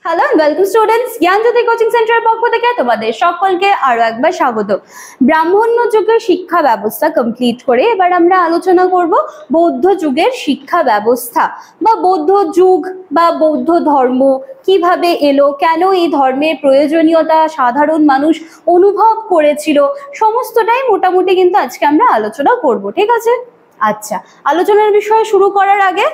Hello welcome students, জ্ঞানজ্যোতি coaching সেন্টারের পক্ষ থেকে তোমাদের সকলকে আরো একবার স্বাগত। ব্রাহ্মণ্য যুগের শিক্ষা ব্যবস্থা কমপ্লিট করে এবার আমরা আলোচনা করব বৌদ্ধ যুগের শিক্ষা ব্যবস্থা বা বৌদ্ধ যুগ বা বৌদ্ধ ধর্ম কিভাবে এলো, কেন এই ধর্মের প্রয়োজনীয়তা সাধারণ মানুষ অনুভব করেছিল, সমস্তটাই মোটামুটি কিন্তু আজকে আমরা আলোচনা করব। ঠিক আছে, আচ্ছা, আলোচনার বিষয়ে শুরু করার আগে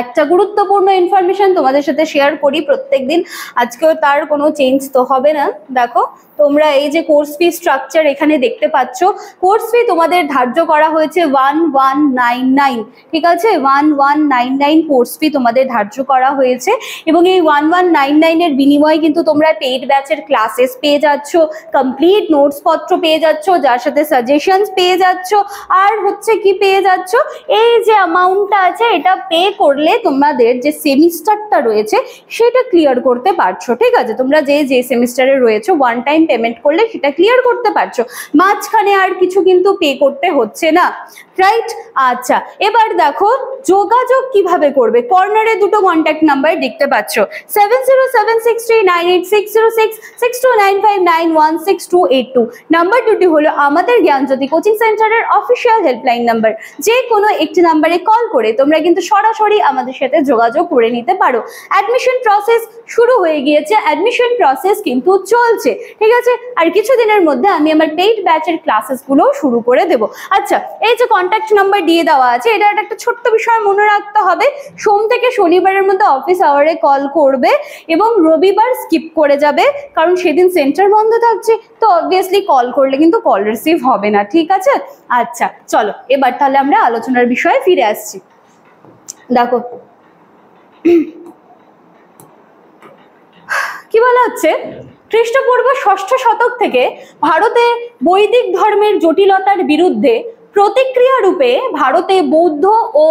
একটা গুরুত্বপূর্ণ ইনফরমেশন তোমাদের সাথে শেয়ার করি প্রত্যেকদিন, আজকেও তার কোনো চেঞ্জ তো হবে না। দেখো, তোমরা এই যে কোর্স ফি স্ট্রাকচার এখানে দেখতে পাচ্ছ, কোর্স ফি তোমাদের ধার্য করা হয়েছে 1199। ঠিক আছে, 1199 কোর্স ফি তোমাদের ধার্য করা হয়েছে এবং এই 1199 এর বিনিময়ে কিন্তু তোমরা পেইড ব্যাচের ক্লাসেস পেয়ে যাচ্ছ, কমপ্লিট নোটস পত্র পেয়ে যাচ্ছ, যার সাথে সাজেশনস পেয়ে যাচ্ছ, আর হচ্ছে কি পেয়ে যাচ্ছ, এই যে অ্যামাউন্টটা আছে এটা পে করলে তোমাদের যে সেমিস্টারটা রয়েছে সেটা ক্লিয়ার করতে পারছো। ঠিক আছে, তোমরা যে সেমিস্টারে রয়েছে ওয়ান টাইম পেমেন্ট করলে সেটা ক্লিয়ার করতে পারছো, মাঝখানে আর কিছু কিন্তু পে করতে হচ্ছে না, রাইট? আচ্ছা, এবার দেখো যোগাযোগ কিভাবে করবে। কর্নারে দুটো কন্ট্যাক্ট নাম্বার দেখতে পাচ্ছ, 7076398606, 6295916282। নাম্বার দুটি হলো আমাদের জ্ঞানজ্যোতি কোচিং সেন্টারের অফিসিয়াল হেল্পলাইন নাম্বার। যে কোনো একটি নাম্বারে কল করে তোমরা কিন্তু সরাসরি আমাদের সাথে যোগাযোগ করে নিতে পারো। অ্যাডমিশন প্রসেস শুরু হয়ে গিয়েছে, অ্যাডমিশন প্রসেস কিন্তু চলছে। ঠিক আছে, আর কিছুদিনের মধ্যে আমি আমার পেইড ব্যাচের ক্লাসেসগুলো শুরু করে দেব। আচ্ছা, এই যে কন্ট্যাক্ট নাম্বার দিয়ে দেওয়া আছে, এটা একটা ছোট্ট বিষয় মনে রাখতে হবে, সোম থেকে শনিবারের মধ্যে অফিস আওয়ারে কল করবে এবং রবিবার স্কিপ করে যাবে, কারণ সেদিন সেন্টার বন্ধ থাকছে, তো অবভিয়াসলি কল করলে কিন্তু কল রিসিভ হবে না। ঠিক আছে, আচ্ছা চলো এবার তাহলে আমরা আলোচনার বিষয়ে ফিরে আসছি। দেখো কি বলা হচ্ছে, খ্রিস্টপূর্ব ষষ্ঠ শতক থেকে ভারতে বৈদিক ধর্মের জটিলতার বিরুদ্ধে প্রতিক্রিয়া রূপে ভারতে বৌদ্ধ ও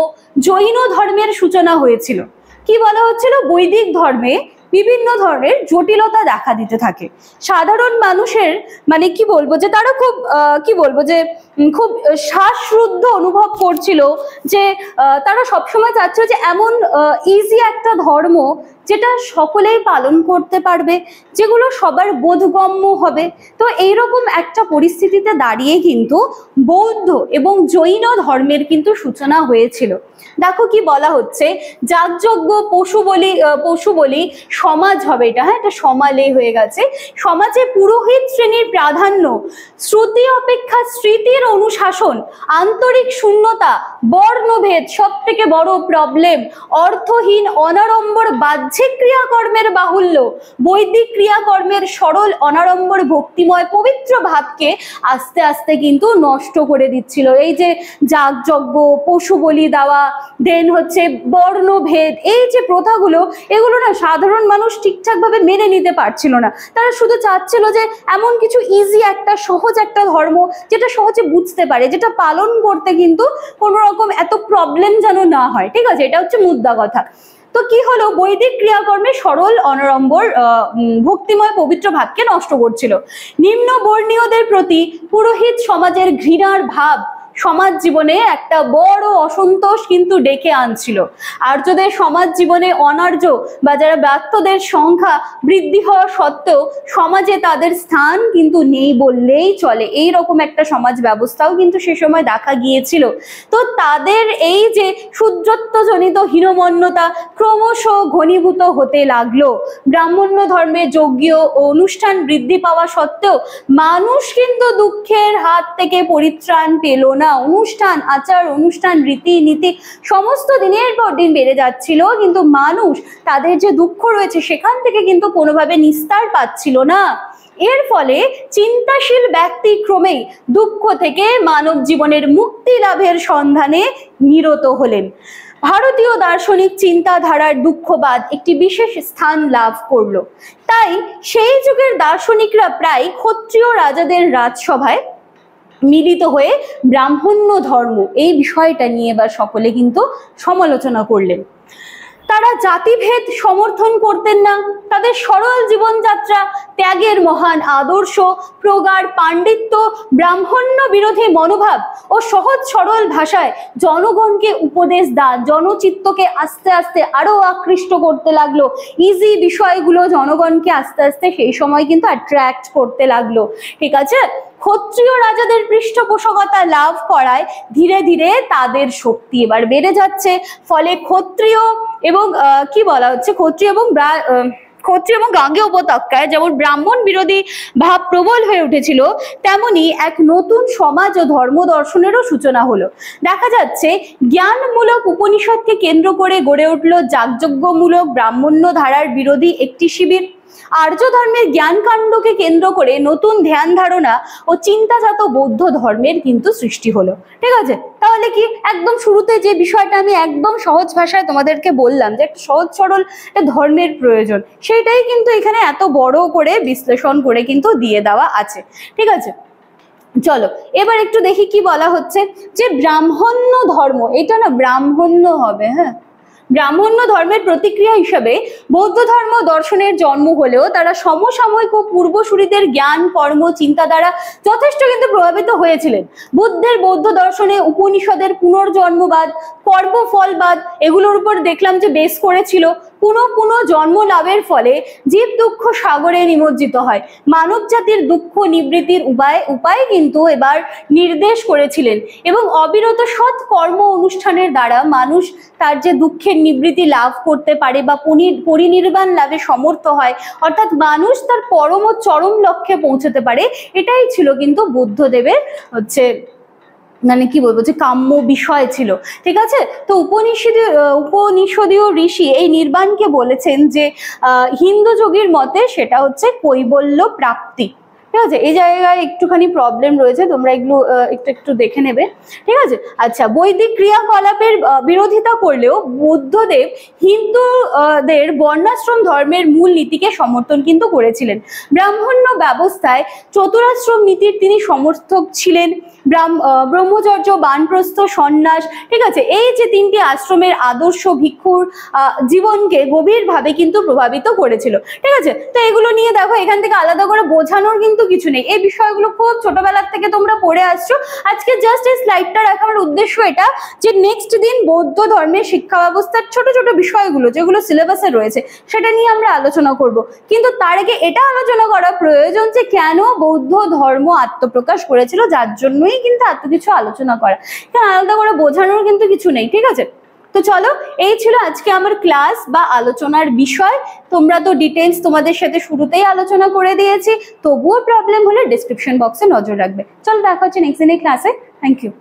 জৈন ধর্মের সূচনা হয়েছিল। কি বলা হচ্ছিল, বৈদিক ধর্মে বিভিন্ন ধরনের জটিলতা দেখা দিতে থাকে। সাধারণ মানুষের মানে কি বলবো যে তারা খুব খুব শ্বাসরুদ্ধ অনুভব করছিল, যে তারা সবসময় চাচ্ছিল যে এমন ইজি একটা ধর্ম যেটা সকলেই পালন করতে পারবে, যেগুলো সবার বোধগম্য হবে। তো এইরকম একটা পরিস্থিতিতে দাঁড়িয়ে কিন্তু বৌদ্ধ এবং জৈন ধর্মের কিন্তু সূচনা হয়েছিল। দেখো কি বলা হচ্ছে, যাগযজ্ঞ পশু বলি সমাজ হবে এটা, হ্যাঁ, এটা সমালে হয়ে গেছে। সমাজে পুরোহিত শ্রেণীর প্রাধান্য, শ্রুতি অপেক্ষা স্মৃতির অনুশাসন, আন্তরিক শূন্যতা, বর্ণভেদ সব থেকে বড় প্রবলেম, অর্থহীন অনাড়ম্বর বাহ্যিক ক্রিয়াকর্মের বাহুল্য, বৈদিক ক্রিয়াকর্মের সরল অনাড়ম্বর ভক্তিময় পবিত্র ভাবকে আস্তে আস্তে কিন্তু নষ্ট করে দিচ্ছিল। এই যে যাগযজ্ঞ, পশু বলি দেওয়া, দেন হচ্ছে বর্ণভেদ, এই যে প্রথাগুলো, এগুলো না সাধারণ মানুষ ঠিকঠাক ভাবে মেনে নিতে পারছিল না। তারা শুধু চাচ্ছিল যে এমন কিছু ইজি একটা সহজ একটা ধর্ম যেটা সহজে বুঝতে পারে, যেটা পালন করতে কিন্তু কোনো রকম এত প্রবলেম যেন না হয়। ঠিক আছে, এটা হচ্ছে মুদ্রা কথা। তো কি হলো, বৈদিক ক্রিয়াকর্মে সরল অনাড়ম্বর ভক্তিময় পবিত্র ভাবকে নষ্ট করছিল। নিম্ন বর্ণীয়দের প্রতি পুরোহিত সমাজের ঘৃণার ভাব সমাজ জীবনে একটা বড় অসন্তোষ কিন্তু ডেকে আনছিল। আর্যদের সমাজ জীবনে অনার্য বা যারা ব্রাত্যদের সংখ্যা বৃদ্ধি হওয়া সত্ত্বেও সমাজে তাদের স্থান কিন্তু নেই বললেই চলে, এই রকম একটা সমাজ ব্যবস্থাও কিন্তু সে সময় দেখা গিয়েছিল। তো তাদের এই যে শূদ্রত্বজনিত হীনমন্যতা ক্রমশ ঘনীভূত হতে লাগলো। ব্রাহ্মণ্য ধর্মে যজ্ঞীয় অনুষ্ঠান বৃদ্ধি পাওয়া সত্ত্বেও মানুষ কিন্তু দুঃখের হাত থেকে পরিত্রাণ পেল না। অনুষ্ঠান আচার অনুষ্ঠান রীতিনীতি সমস্ত দিনের পর দিন বেড়ে যাচ্ছিল, কিন্তু মানুষ তাদের যে দুঃখ রয়েছে সেখান থেকে কিন্তু কোনোভাবে নিস্তার পাচ্ছিল না। এর ফলে চিন্তাশীল ব্যক্তি ক্রমেই দুঃখ থেকে মানব জীবনের মুক্তি লাভের সন্ধানে নিরত হলেন। ভারতীয় দার্শনিক চিন্তাধারার দুঃখবাদ একটি বিশেষ স্থান লাভ করলো। তাই সেই যুগের দার্শনিকরা প্রায় ক্ষত্রিয় রাজাদের রাজসভায় মিলিত হয়ে ব্রাহ্মণ্য ধর্ম এই বিষয়টা নিয়ে এবার সকলে কিন্তু সমালোচনা করলেন। তারা জাতিভেদ সমর্থন করতেন না, তাদের সরল জীবনযাত্রা, ত্যাগের মহান আদর্শ, প্রগাঢ় পাণ্ডিত্য, ব্রাহ্মণ্য বিরোধী মনোভাব ও সহজ সরল ভাষায় জনগণকে উপদেশ দান জনচিত্তকে আস্তে আস্তে আরো আকৃষ্ট করতে লাগলো। ইজি বিষয়গুলো জনগণকে আস্তে আস্তে সেই সময় কিন্তু অ্যাট্রাক্ট করতে লাগলো। ঠিক আছে, ক্ষত্রিয় রাজাদের পৃষ্ঠপোষকতা লাভ করায় ধীরে ধীরে তাদের শক্তি এবার বেড়ে যাচ্ছে। ফলে ক্ষত্রিয় এবং কি বলা হচ্ছে, ক্ষত্রিয় এবং গাঙ্গেয় উপত্যকায় যেমন ব্রাহ্মণ বিরোধী ভাব প্রবল হয়ে উঠেছিল, তেমনি এক নতুন সমাজ ও ধর্ম দর্শনেরও সূচনা হলো। দেখা যাচ্ছে জ্ঞানমূলক উপনিষদকে কেন্দ্র করে গড়ে উঠল যাগযজ্ঞমূলক ব্রাহ্মণ্য ধারার বিরোধী একটি শিবির। আর্য ধর্মের জ্ঞানকাণ্ডকে কেন্দ্র করে নতুন ধ্যান ধারণা ও চিন্তাজাত বৌদ্ধ ধর্মের কিন্তু সৃষ্টি হলো। ঠিক আছে, তাহলে কি একদম শুরুতে যে বিষয়টা আমি একদম সহজ ভাষায় তোমাদেরকে বললাম যে একটা সহজ সরল ধর্মের প্রয়োজন, সেইটাই কিন্তু এখানে এত বড় করে বিশ্লেষণ করে কিন্তু দিয়ে দেওয়া আছে। ঠিক আছে, চলো এবার একটু দেখি কি বলা হচ্ছে, যে ব্রাহ্মণ্য ধর্ম, এটা না ব্রাহ্মণ্য হবে, হ্যাঁ, ব্রাহ্মণ্য ধর্মের প্রতিক্রিয়া হিসেবে বৌদ্ধ ধর্ম দর্শনের জন্ম হলেও তারা সমসাময়িক ও পূর্বসূরীদের জ্ঞান কর্ম চিন্তা দ্বারা যথেষ্ট কিন্তু প্রভাবিত হয়েছিলেন। বুদ্ধের বৌদ্ধ দর্শনে উপনিষদের পুনর্জন্মবাদ, কর্মফলবাদ এগুলোর উপর দেখলাম যে বেস করেছিল। পুনঃ জন্ম লাভের ফলে জীব দুঃখ সাগরে নিমজ্জিত হয়, মানব জাতির দুঃখ নিবৃত্তির উপায় কিন্তু এবার নির্দেশ করেছিলেন এবং অবিরত সৎ কর্ম অনুষ্ঠানের দ্বারা মানুষ তার যে দুঃখের নিবৃত্তি লাভ করতে পারে বা পরিনির্বাণ লাভে সমর্থ হয়, অর্থাৎ মানুষ তার পরম ও চরম লক্ষ্যে পৌঁছতে পারে। এটাই ছিল কিন্তু বুদ্ধদেবের হচ্ছে মানে কি বলবো যে কাম্য বিষয় ছিল। ঠিক আছে, তো উপনিষদীয় ঋষি এই নির্বাণকে বলেছেন যে হিন্দু যোগীর মতে সেটা হচ্ছে কৈবল্য প্রাপ্তি। ঠিক আছে, এই জায়গায় একটুখানি প্রবলেম রয়েছে, তোমরা এগুলো একটু দেখে নেবে। ঠিক আছে, আচ্ছা, বৈদিক ক্রিয়াকলাপের বিরোধিতা করলেও বুদ্ধদেব হিন্দুদের বর্ণাশ্রম ধর্মের মূল নীতিকে সমর্থন কিন্তু করেছিলেন। ব্রাহ্মণ্য ব্যবস্থায় চতুরাশ্রম নীতির তিনি সমর্থক ছিলেন। ব্রহ্মচর্য, বানপ্রস্থ, সন্ন্যাস, ঠিক আছে, এই যে তিনটি আশ্রমের আদর্শ ভিক্ষুর জীবনকে গভীরভাবে কিন্তু প্রভাবিত করেছিল। ঠিক আছে, তো এগুলো নিয়ে দেখো এখান থেকে আলাদা করে বোঝানোর কিন্তু কিছু নেই, এই বিষয়গুলো খুব ছোটবেলার থেকে তোমরা পড়ে আসছো। আজকে জাস্ট এই স্লাইডটা রাখার উদ্দেশ্য এটা যে নেক্সট দিন বৌদ্ধ ধর্মের শিক্ষা ব্যবস্থার ছোট ছোট বিষয়গুলো যেগুলো সিলেবাসে রয়েছে সেটা নিয়ে আমরা আলোচনা করব। কিন্তু তার আগে এটা আলোচনা করা প্রয়োজন যে কেন বৌদ্ধ ধর্ম আত্মপ্রকাশ করেছিল, যার জন্যই কিন্তু এত কিছু আলোচনা করা, কারণ আলাদা করে বোঝানোর কিন্তু কিছু নেই। ঠিক আছে, তো চলো এই ছিল আজকে আমার ক্লাস বা আলোচনার বিষয়। তোমরা তো ডিটেইলস তোমাদের সাথে শুরুতেই আলোচনা করে দিয়েছি, তবুও প্রবলেম হলে ডেসক্রিপশন বক্সে নজর রাখবে। চলো দেখা হচ্ছে নেক্সট দিনের ক্লাসে। Thank you.